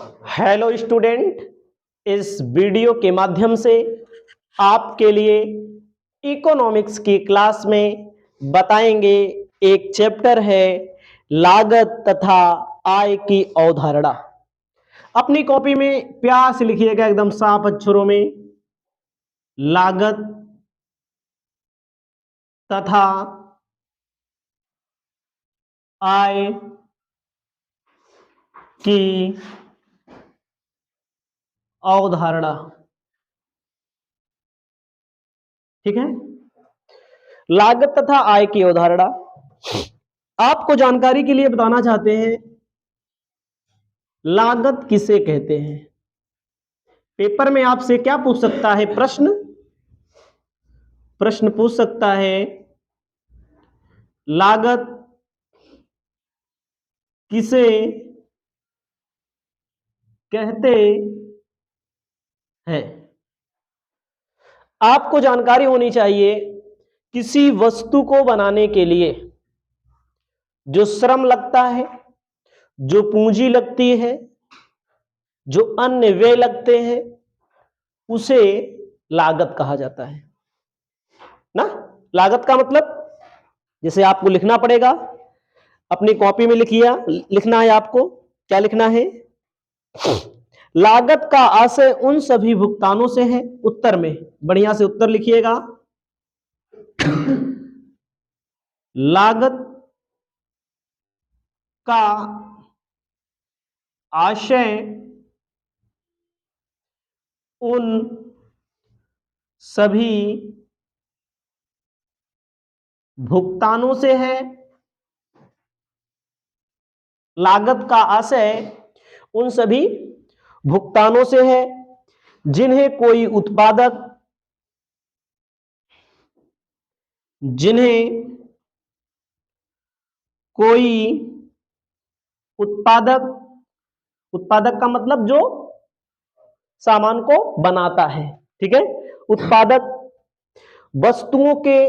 Hello student, इस video के माध्यम से आपके लिए इकोनॉमिक्स की क्लास में बताएंगे। एक चैप्टर है लागत तथा आय की अवधारणा। अपनी कॉपी में प्यार से लिखिएगा एकदम साफ अक्षरों में, लागत तथा आय की अवधारणा। ठीक है, लागत तथा आय की अवधारणा। आपको जानकारी के लिए बताना चाहते हैं, लागत किसे कहते हैं। पेपर में आपसे क्या पूछ सकता है, प्रश्न पूछ सकता है, लागत किसे कहते हैं। आपको जानकारी होनी चाहिए, किसी वस्तु को बनाने के लिए जो श्रम लगता है, जो पूंजी लगती है, जो अन्य व्यय लगते हैं, उसे लागत कहा जाता है ना। लागत का मतलब जैसे आपको लिखना पड़ेगा, अपनी कॉपी में लिखना है। आपको क्या लिखना है, लागत का आशय उन सभी भुगतानों से है। उत्तर में बढ़िया से उत्तर लिखिएगा, लागत का आशय उन सभी भुगतानों से है। लागत का आशय उन सभी भुगतानों से है जिन्हें कोई उत्पादक का मतलब जो सामान को बनाता है। ठीक है, उत्पादक वस्तुओं के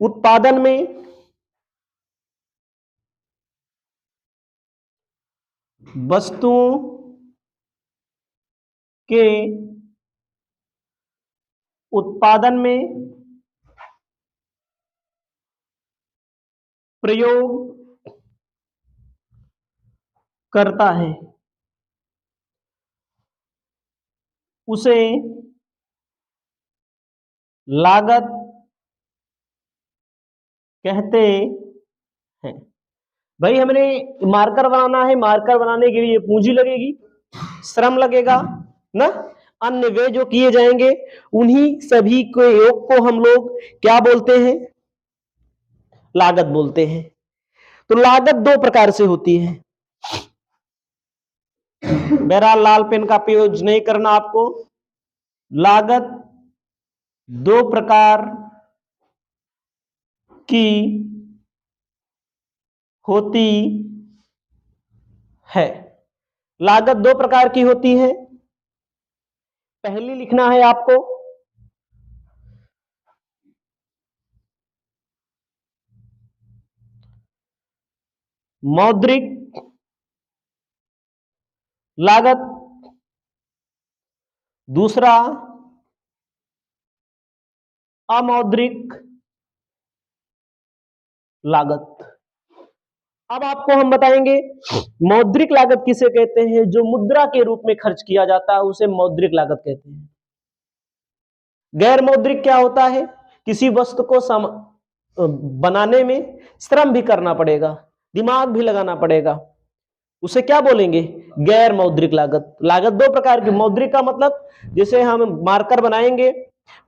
उत्पादन में प्रयोग करता है, उसे लागत कहते हैं। भाई हमने मार्कर बनाना है, मार्कर बनाने के लिए पूंजी लगेगी, श्रम लगेगा ना। अन्य वे जो किए जाएंगे उन्हीं सभी के योग को हम लोग क्या बोलते हैं, लागत बोलते हैं। तो लागत दो प्रकार से होती है। बहरहाल लाल पेन का प्रयोग नहीं करना आपको। लागत दो प्रकार की होती है। लागत दो प्रकार की होती है। पहली लिखना है आपको, मौद्रिक लागत, दूसरा अमौद्रिक लागत। अब आपको हम बताएंगे मौद्रिक लागत किसे कहते हैं। जो मुद्रा के रूप में खर्च किया जाता है उसे मौद्रिक लागत कहते हैं। गैर मौद्रिक क्या होता है, किसी वस्तु को बनाने में श्रम भी करना पड़ेगा, दिमाग भी लगाना पड़ेगा, उसे क्या बोलेंगे, गैर मौद्रिक लागत। लागत दो प्रकार की। मौद्रिक का मतलब जैसे हम मार्कर बनाएंगे,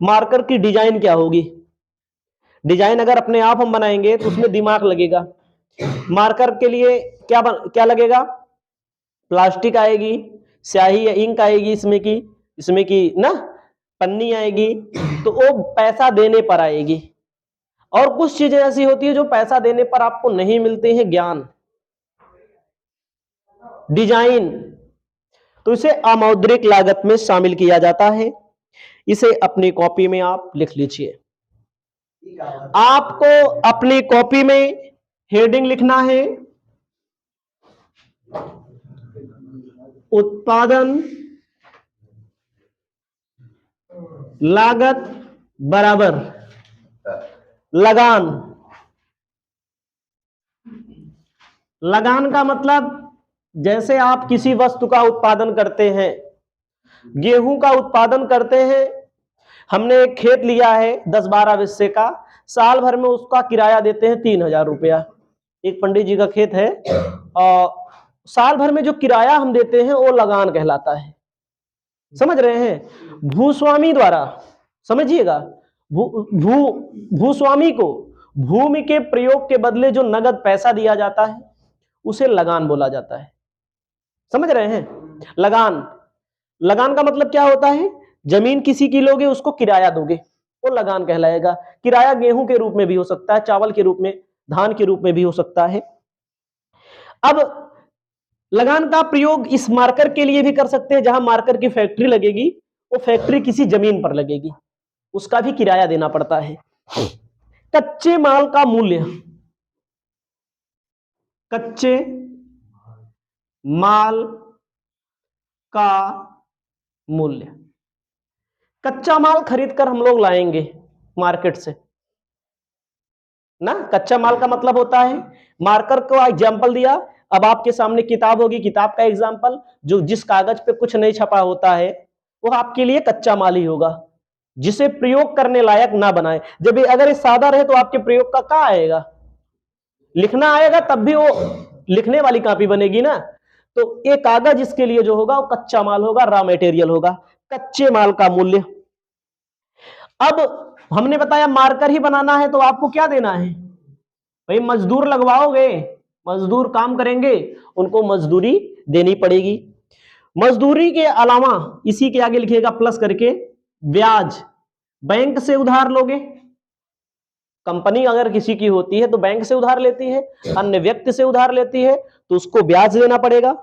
मार्कर की डिजाइन क्या होगी, डिजाइन अगर अपने आप हम बनाएंगे तो उसमें दिमाग लगेगा। मार्कर के लिए क्या लगेगा, प्लास्टिक आएगी, स्याही या इंक आएगी, इसमें की ना पन्नी आएगी, तो वो पैसा देने पर आएगी। और कुछ चीजें ऐसी होती है जो पैसा देने पर आपको नहीं मिलते हैं, ज्ञान, डिजाइन, तो इसे अमौद्रिक लागत में शामिल किया जाता है। इसे अपनी कॉपी में आप लिख लीजिए। आपको अपनी कॉपी में हेडिंग लिखना है, उत्पादन लागत बराबर लगान। लगान का मतलब जैसे आप किसी वस्तु का उत्पादन करते हैं, गेहूं का उत्पादन करते हैं, हमने एक खेत लिया है 10-12 बिस्से का, साल भर में उसका किराया देते हैं 3,000 रुपया। एक पंडित जी का खेत है और साल भर में जो किराया हम देते हैं वो लगान कहलाता है। समझ रहे हैं? भूस्वामी द्वारा, समझिएगा, भूस्वामी को भूमि के प्रयोग के बदले जो नगद पैसा दिया जाता है उसे लगान बोला जाता है। समझ रहे हैं? लगान, लगान का मतलब क्या होता है? जमीन किसी की लोगे, उसको किराया दोगे, वो लगान कहलाएगा। किराया गेहूं के रूप में भी हो सकता है, चावल के रूप में, धान के रूप में भी हो सकता है। अब लगान का प्रयोग इस मार्कर के लिए भी कर सकते हैं, जहां मार्कर की फैक्ट्री लगेगी, वो फैक्ट्री किसी जमीन पर लगेगी, उसका भी किराया देना पड़ता है। कच्चे माल का मूल्य, कच्चे माल का मूल्य, कच्चा माल खरीदकर हम लोग लाएंगे मार्केट से ना। कच्चा माल का मतलब होता है, मार्कर को एग्जाम्पल दिया, अब आपके सामने किताब होगी, किताब का एग्जाम्पल, जो जिस कागज पे कुछ नहीं छपा होता है वो आपके लिए कच्चा माल ही होगा, जिसे प्रयोग करने लायक ना बनाए। जब अगर ये सादा रहे तो आपके प्रयोग का क्या आएगा? लिखना आएगा, तब भी वो लिखने वाली कॉपी बनेगी ना। तो ये कागज इसके लिए जो होगा वो कच्चा माल होगा, रॉ मटेरियल होगा। कच्चे माल का मूल्य। अब हमने बताया मार्कर ही बनाना है तो आपको क्या देना है भाई? मजदूर लगवाओगे, मजदूर काम करेंगे, उनको मजदूरी देनी पड़ेगी। मजदूरी के अलावा इसी के आगे लिखिएगा प्लस करके ब्याज। बैंक से उधार लोगे, कंपनी अगर किसी की होती है तो बैंक से उधार लेती है, अन्य व्यक्ति से उधार लेती है तो उसको ब्याज देना पड़ेगा।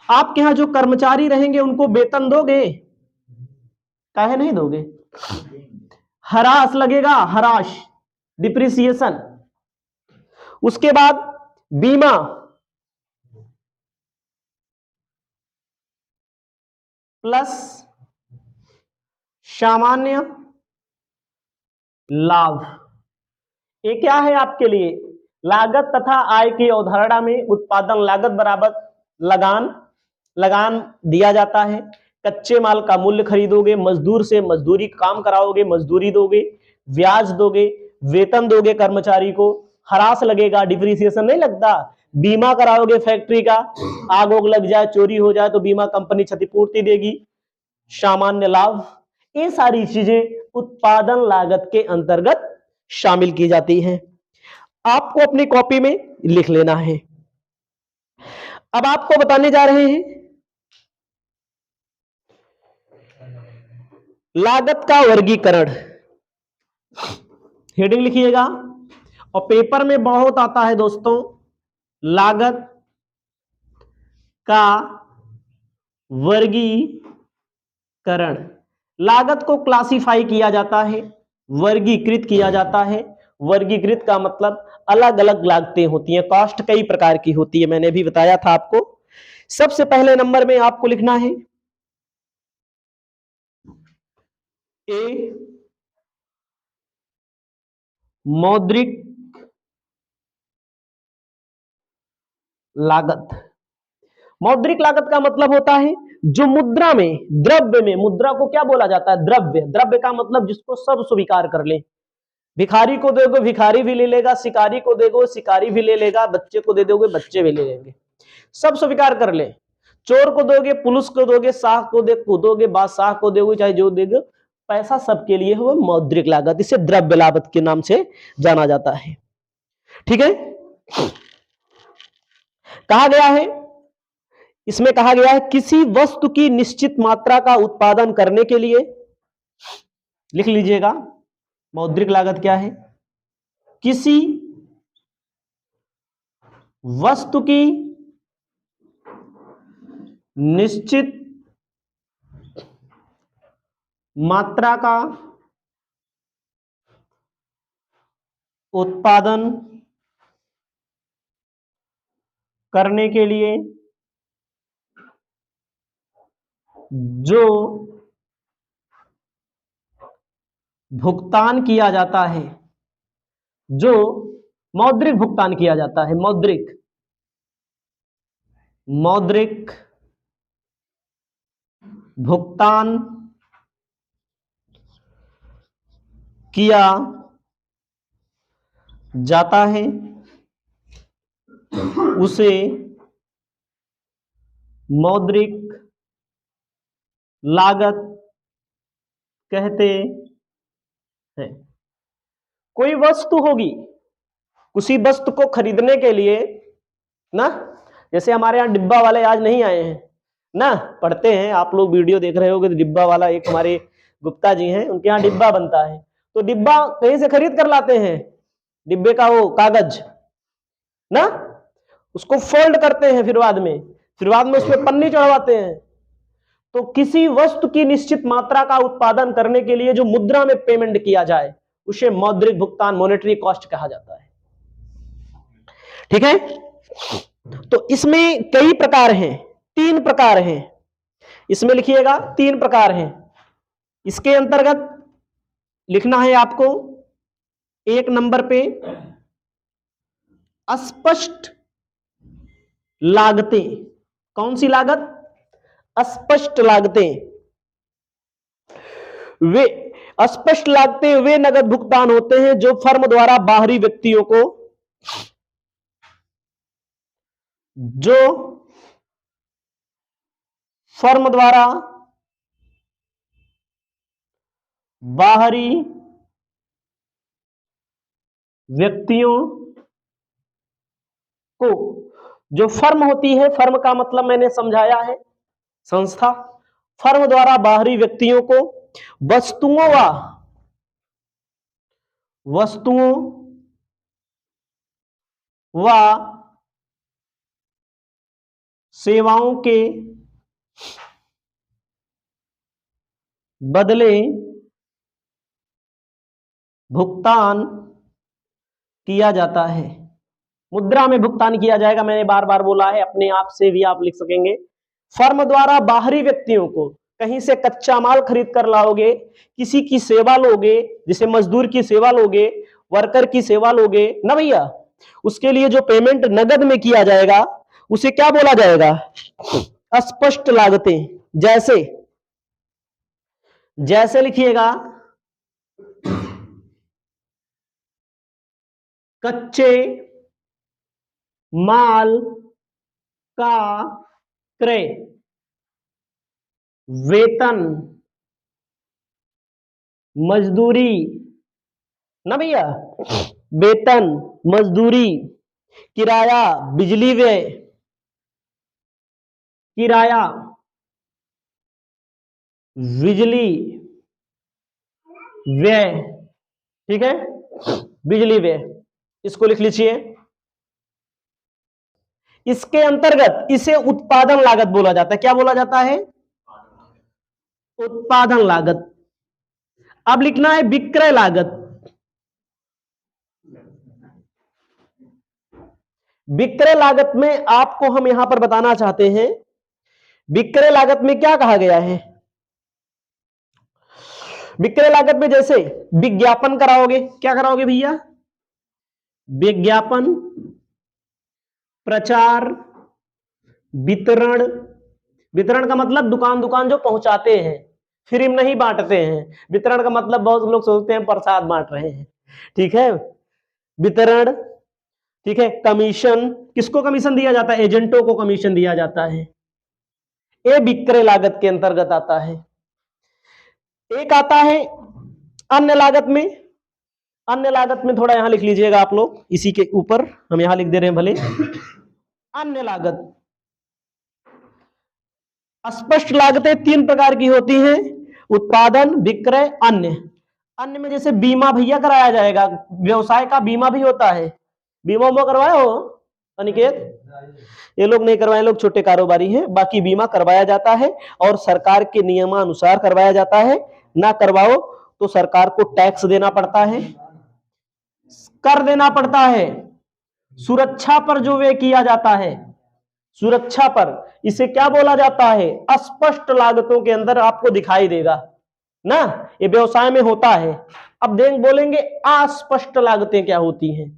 आपके यहां जो कर्मचारी रहेंगे उनको वेतन दोगे? काहे नहीं दोगे? हरास लगेगा, हराश, डिप्रिसिएशन। उसके बाद बीमा, प्लस सामान्य लाभ। ये क्या है आपके लिए? लागत तथा आय की अवधारणा में उत्पादन लागत बराबर लगान। लगान दिया जाता है, कच्चे माल का मूल्य खरीदोगे, मजदूर से मजदूरी काम कराओगे, मजदूरी दोगे, ब्याज दोगे, वेतन दोगे कर्मचारी को, हरास लगेगा, डिप्रिसिएशन नहीं लगता, बीमा कराओगे फैक्ट्री का, आग ओग लग जाए, चोरी हो जाए तो बीमा कंपनी क्षतिपूर्ति देगी, सामान्य लाभ। ये सारी चीजें उत्पादन लागत के अंतर्गत शामिल की जाती हैं। आपको अपनी कॉपी में लिख लेना है। अब आपको बताने जा रहे हैं लागत का वर्गीकरण। हेडिंग लिखिएगा, और पेपर में बहुत आता है दोस्तों, लागत का वर्गीकरण। लागत को क्लासिफाई किया जाता है, वर्गीकृत किया जाता है। वर्गीकृत का मतलब अलग अलग लागतें होती हैं, कॉस्ट कई प्रकार की होती है, मैंने भी बताया था आपको। सबसे पहले नंबर में आपको लिखना है ए, मौद्रिक लागत। मौद्रिक लागत का मतलब होता है जो मुद्रा में, द्रव्य में, मुद्रा को क्या बोला जाता है? द्रव्य। द्रव्य का मतलब जिसको सब स्वीकार कर ले। भिखारी को दोगे भिखारी भी ले लेगा, शिकारी को दोगे शिकारी भी ले लेगा, बच्चे को दे दोगे बच्चे भी ले लेंगे, सब स्वीकार कर ले। चोर को दोगे, पुलिस को दोगे, शाह को दोगे, बादशाह को दोगे, चाहे जो दोगे, पैसा सबके लिए है, मौद्रिक लागत। इसे द्रव्य लागत के नाम से जाना जाता है। ठीक है, कहा गया है, इसमें कहा गया है किसी वस्तु की निश्चित मात्रा का उत्पादन करने के लिए, लिख लीजिएगा मौद्रिक लागत क्या है? किसी वस्तु की निश्चित मात्रा का उत्पादन करने के लिए जो भुगतान किया जाता है, जो मौद्रिक भुगतान किया जाता है, मौद्रिक भुगतान किया जाता है, उसे मौद्रिक लागत कहते हैं। कोई वस्तु होगी, उसी वस्तु को खरीदने के लिए ना, जैसे हमारे यहाँ डिब्बा वाले आज नहीं आए हैं ना, पढ़ते हैं आप लोग, वीडियो देख रहे होगे तो डिब्बा वाला एक हमारे गुप्ता जी हैं, उनके यहाँ डिब्बा बनता है, तो डिब्बा कहीं से खरीद कर लाते हैं, डिब्बे का वो कागज ना, उसको फोल्ड करते हैं, फिर बाद में उसमें पन्नी चढ़वाते हैं। तो किसी वस्तु की निश्चित मात्रा का उत्पादन करने के लिए जो मुद्रा में पेमेंट किया जाए उसे मौद्रिक भुगतान, मॉनेटरी कॉस्ट कहा जाता है। ठीक है, तो इसमें कई प्रकार हैं, 3 प्रकार हैं, इसमें लिखिएगा 3 प्रकार हैं। इसके अंतर्गत लिखना है आपको 1 नंबर पे अस्पष्ट लागतें। कौन सी लागत? अस्पष्ट लागतें। वे अस्पष्ट लागतें वे नगद भुगतान होते हैं जो फर्म द्वारा बाहरी व्यक्तियों को, जो फर्म द्वारा बाहरी व्यक्तियों को, जो फर्म होती है, फर्म का मतलब मैंने समझाया है संस्था, फर्म द्वारा बाहरी व्यक्तियों को वस्तुओं व सेवाओं के बदले भुगतान किया जाता है। मुद्रा में भुगतान किया जाएगा, मैंने बार बार बोला है, अपने आप से भी आप लिख सकेंगे। फर्म द्वारा बाहरी व्यक्तियों को, कहीं से कच्चा माल खरीद कर लाओगे, किसी की सेवा लोगे, जैसे मजदूर की सेवा लोगे, वर्कर की सेवा लोगे ना भैया, उसके लिए जो पेमेंट नगद में किया जाएगा उसे क्या बोला जाएगा? अस्पष्ट लागतें। जैसे लिखिएगा कच्चे माल का क्रय, वेतन, मजदूरी ना भैया, वेतन, मजदूरी, किराया, बिजली व्यय, किराया, बिजली व्यय, ठीक है, बिजली व्यय, इसको लिख लीजिए। इसके अंतर्गत इसे उत्पादन लागत बोला जाता है। क्या बोला जाता है? उत्पादन लागत। अब लिखना है विक्रय लागत। विक्रय लागत में आपको हम यहां पर बताना चाहते हैं, विक्रय लागत में क्या कहा गया है? विक्रय लागत में जैसे विज्ञापन कराओगे, क्या कराओगे भैया? विज्ञापन, प्रचार, वितरण। वितरण का मतलब दुकान जो पहुंचाते हैं, फ्री में नहीं बांटते हैं। वितरण का मतलब बहुत लोग सोचते हैं प्रसाद बांट रहे हैं, ठीक है, वितरण, ठीक है। कमीशन, किसको कमीशन दिया जाता है? एजेंटों को कमीशन दिया जाता है, ये विक्रय लागत के अंतर्गत आता है। एक आता है अन्य लागत में। अन्य लागत में थोड़ा यहां लिख लीजिएगा आप लोग, इसी के ऊपर हम यहां लिख दे रहे हैं भले। अन्य लागत, स्पष्ट लागतें 3 प्रकार की होती हैं, उत्पादन, विक्रय, अन्य। अन्य में जैसे बीमा भैया कराया जाएगा, व्यवसाय का बीमा भी होता है। बीमा उमा करवाया हो अनिकेत? ये लोग नहीं करवाए, लोग छोटे कारोबारी हैं। बाकी बीमा करवाया जाता है और सरकार के नियमानुसार करवाया जाता है। ना करवाओ तो सरकार को टैक्स देना पड़ता है, कर देना पड़ता है। सुरक्षा पर जो व्यय किया जाता है, सुरक्षा पर, इसे क्या बोला जाता है? अस्पष्ट लागतों के अंदर आपको दिखाई देगा ना, ये व्यवसाय में होता है। अब बोलेंगे अस्पष्ट लागतें क्या होती हैं।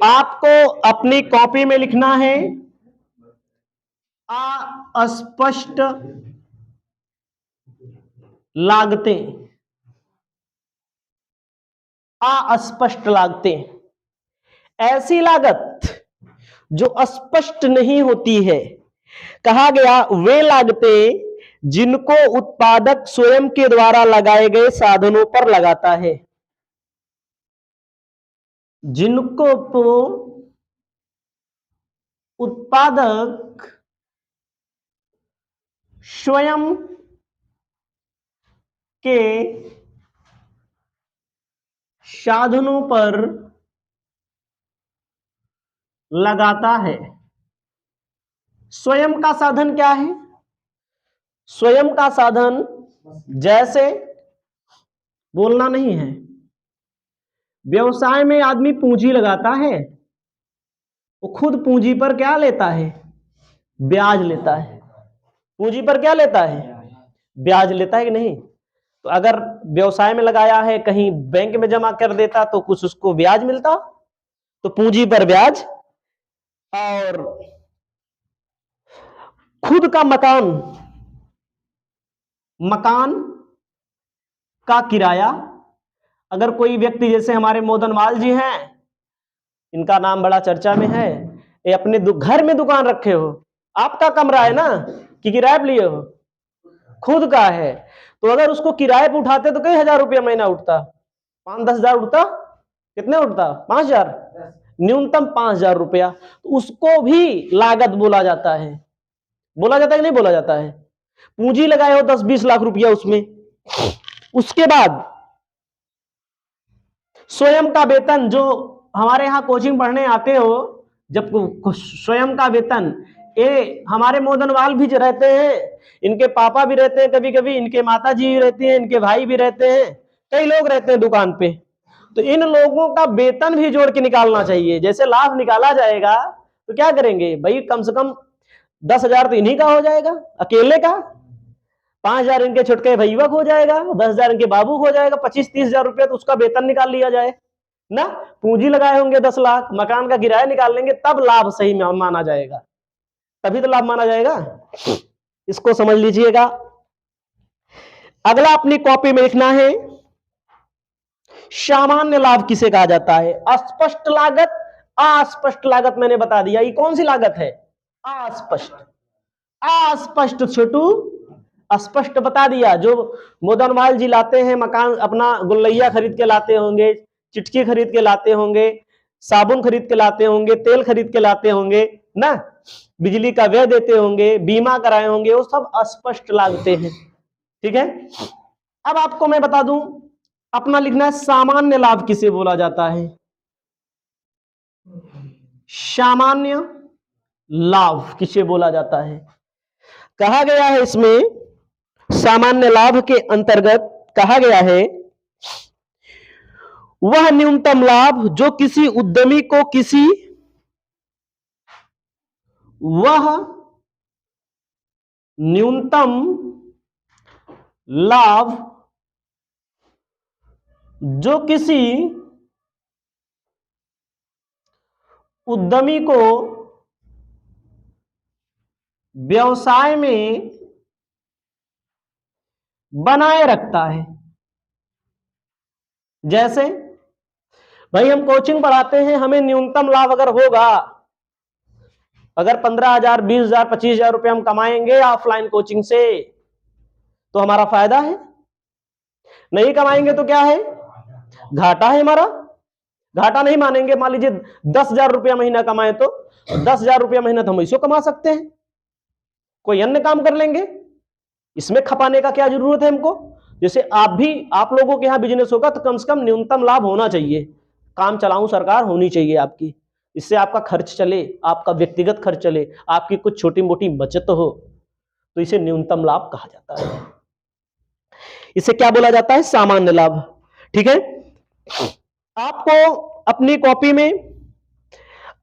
आपको अपनी कॉपी में लिखना है अस्पष्ट लागतें। अस्पष्ट लागतें ऐसी लागत जो स्पष्ट नहीं होती है। कहा गया वे लागतें जिनको उत्पादक स्वयं के द्वारा लगाए गए साधनों पर लगाता है। जिनको उत्पादक स्वयं के साधनों पर लगाता है। स्वयं का साधन क्या है? स्वयं का साधन जैसे बोलना नहीं है, व्यवसाय में आदमी पूंजी लगाता है, वो खुद पूंजी पर क्या लेता है? ब्याज लेता है। पूंजी पर क्या लेता है? ब्याज लेता है कि नहीं? तो अगर व्यवसाय में लगाया है, कहीं बैंक में जमा कर देता तो कुछ उसको ब्याज मिलता, तो पूंजी पर ब्याज। और खुद का मकान का किराया, अगर कोई व्यक्ति जैसे हमारे मोदनवाल जी हैं, इनका नाम बड़ा चर्चा में है, ये अपने घर में दुकान रखे हो, आपका कमरा है ना कि किराए पे लिए हो? खुद का है। तो अगर उसको किराए पे उठाते तो कई हजार रुपया महीना उठता, 5-10 हजार उठता। कितने उठता? 5,000, न्यूनतम 5,000 रुपया। तो उसको भी लागत बोला जाता है। बोला जाता है कि नहीं बोला जाता है? पूंजी लगाए हो 10-20 लाख रुपया उसमें। उसके बाद स्वयं का वेतन, जो हमारे यहाँ कोचिंग पढ़ने आते हो, जब स्वयं का वेतन, ये हमारे मोदनवाल भी रहते हैं, इनके पापा भी रहते हैं, कभी कभी इनके माता जी भी रहती हैं, इनके भाई भी रहते हैं, कई लोग रहते हैं दुकान पे। तो इन लोगों का वेतन भी जोड़ के निकालना चाहिए। जैसे लाभ निकाला जाएगा तो क्या करेंगे भाई, कम से कम 10,000 तो इन्हीं का हो जाएगा अकेले का, 5,000 इनके छुटके भैया हो जाएगा, 10,000 इनके बाबू हो जाएगा, 25-30 हजार रुपया तो उसका वेतन निकाल लिया जाए ना। पूंजी लगाए होंगे 10 लाख, मकान का किराया निकाल लेंगे, तब लाभ सही में माना जाएगा, तभी तो लाभ माना जाएगा। इसको समझ लीजिएगा। अगला अपनी कॉपी में लिखना है सामान्य लाभ किसे कहा जाता है? अस्पष्ट लागत, अस्पष्ट लागत मैंने बता दिया। ये कौन सी लागत है? अस्पष्ट। अस्पष्ट छोटू स्पष्ट बता दिया। जो मोदनवाल जी लाते हैं, मकान अपना गुल्लैया खरीद के लाते होंगे, चिटकी खरीद के लाते होंगे, साबुन खरीद के लाते होंगे, तेल खरीद के लाते होंगे ना, बिजली का व्यय देते होंगे, बीमा कराए होंगे, वो सब अस्पष्ट लागतें हैं। ठीक है। अब आपको मैं बता दूं, अपना लिखना है सामान्य लाभ किसे बोला जाता है? सामान्य लाभ किसे बोला जाता है? कहा गया है इसमें, सामान्य लाभ के अंतर्गत कहा गया है वह न्यूनतम लाभ जो किसी उद्यमी को वह न्यूनतम लाभ जो किसी उद्यमी को व्यवसाय में बनाए रखता है। जैसे भाई हम कोचिंग पढ़ाते हैं, हमें न्यूनतम लाभ अगर होगा, अगर 15,000, 20,000, 25,000 रुपए हम कमाएंगे ऑफलाइन कोचिंग से, तो हमारा फायदा है। नहीं कमाएंगे तो क्या है? घाटा है हमारा। घाटा नहीं मानेंगे। मान लीजिए 10,000 रुपया महीना कमाए तो 10,000 रुपया महीना तो हम इसे कमा सकते हैं, कोई अन्य काम कर लेंगे। इसमें खपाने का क्या जरूरत है हमको? जैसे आप लोगों के यहां बिजनेस होगा तो कम से कम न्यूनतम लाभ होना चाहिए। काम चलाऊ सरकार होनी चाहिए आपकी, इससे आपका खर्च चले, आपका व्यक्तिगत खर्च चले, आपकी कुछ छोटी मोटी बचत हो, तो इसे न्यूनतम लाभ कहा जाता है। इसे क्या बोला जाता है? सामान्य लाभ। ठीक है। आपको अपनी कॉपी में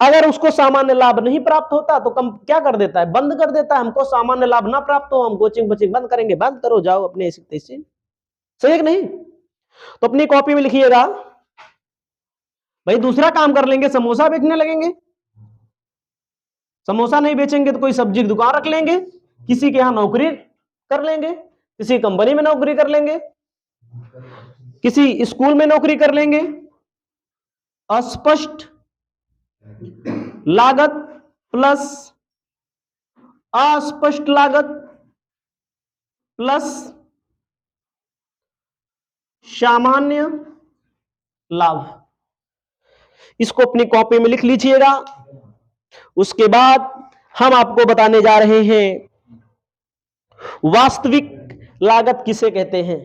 अगर उसको सामान्य लाभ नहीं प्राप्त होता तो कम क्या कर देता है, बंद कर देता है। हमको सामान्य लाभ ना प्राप्त हो, हम कोचिंग कोचिंग बंद करेंगे, बंद करो, जाओ अपने ऐसे तैसे। सही है कि नहीं? तो अपनी कॉपी में लिखिएगा भाई, दूसरा काम कर लेंगे, समोसा बेचने लगेंगे। समोसा नहीं बेचेंगे तो कोई सब्जी की दुकान रख लेंगे, किसी के यहां नौकरी कर लेंगे, किसी कंपनी में नौकरी कर लेंगे, किसी स्कूल में नौकरी कर लेंगे। अस्पष्ट लागत प्लस अस्पष्ट लागत प्लस सामान्य लाभ, इसको अपनी कॉपी में लिख लीजिएगा। उसके बाद हम आपको बताने जा रहे हैं वास्तविक लागत किसे कहते हैं।